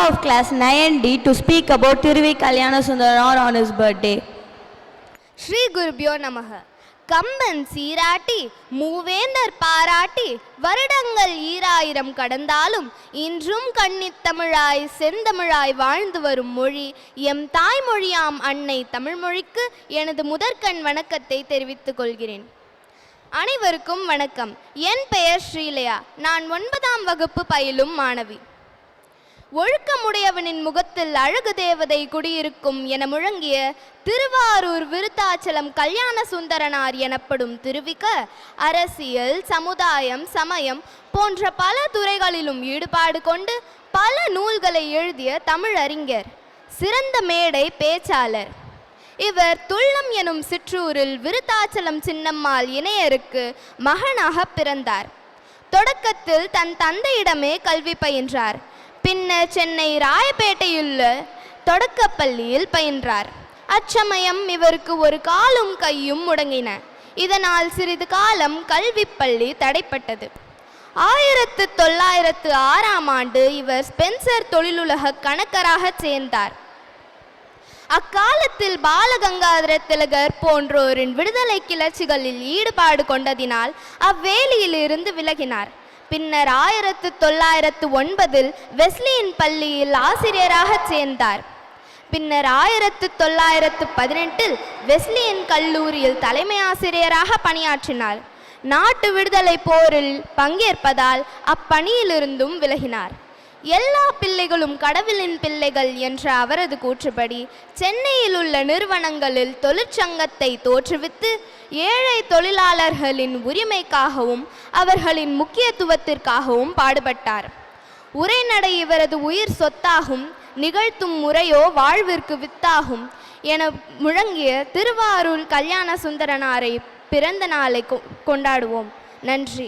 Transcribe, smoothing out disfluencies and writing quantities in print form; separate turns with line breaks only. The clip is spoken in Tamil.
of class 9D to speak about Thiruvi Kalyana Sundarar on his birthday.
Shri Gurubhyo Namaha. Kamban சீராட்டி மூவேந்தர் பாராட்டி வருடங்கள் ஈராயிரம் கடந்தாலும் இன்றும் கன்னித்தமிழாய் செந்தமிழாய் வாழ்ந்து வரும் மொழி எம் தாய்மொழியாம் அன்னை தமிழ்மொழிக்கு எனது முதற்கண் வணக்கத்தை தெரிவித்துக் கொள்கிறேன். அனைவருக்கும் வணக்கம். என் பெயர் ஸ்ரீலயா. நான் 9ஆம் வகுப்பு பயிலும் மாணவி. ஒழுக்கமுடையவனின் முகத்தில் அழகு தேவதை குடியிருக்கும் என முழங்கிய திருவாரூர் விருத்தாச்சலம் கல்யாண சுந்தரனார் எனப்படும் திருவிக அரசியல், சமுதாயம், சமயம் போன்ற பல துறைகளிலும் ஈடுபாடு கொண்டு பல நூல்களை எழுதிய தமிழறிஞர், சிறந்த மேடை பேச்சாளர். இவர் துள்ளம் எனும் சிற்றூரில் விருத்தாச்சலம் சின்னம்மாள் இணையருக்கு மகனாக பிறந்தார். தொடக்கத்தில் தன் தந்தையிடமே கல்வி பயின்றார். பின்னர் சென்னை ராயப்பேட்டையுள்ள தொடக்கப்பள்ளியில் பயின்றார். அச்சமயம் இவருக்கு ஒரு காலும் கையும் முடங்கின. இதனால் சிறிது காலம் கல்வி பள்ளி தடைப்பட்டது. 1906ஆம் ஆண்டு இவர் ஸ்பென்சர் தொழிலுலக கணக்கராக சேர்ந்தார். அக்காலத்தில் பாலகங்காதர திலகர் போன்றோரின் விடுதலை கிளர்ச்சிகளில் ஈடுபாடு கொண்டதினால் அவ்வேலியிலிருந்து விலகினார். பின்னர் 1909இல் வெஸ்லியின் பள்ளியில் ஆசிரியராக சேர்ந்தார். பின்னர் 1918இல் வெஸ்லியின் கல்லூரியில் தலைமை ஆசிரியராக பணியாற்றினார். நாட்டு விடுதலை போரில் பங்கேற்பதால் அப்பணியிலிருந்தும் விலகினார். எல்லா பிள்ளைகளும் கடவுளின் பிள்ளைகள் என்ற அவரது கூற்றுப்படி சென்னையில் உள்ள நிறுவனங்களில் தொழிற்சங்கத்தை தோற்றுவித்து ஏழை தொழிலாளர்களின் உரிமைக்காகவும் அவர்களின் முக்கியத்துவத்திற்காகவும் பாடுபட்டார். உரைநடை இவரது உயிர் சொத்தாகும், நிகழ்த்தும் முறையோ வாழ்விற்கு வித்தாகும் என முழங்கிய திருவாரூர் கல்யாண சுந்தரனாரை பிறந்த நாளை கொண்டாடுவோம். நன்றி.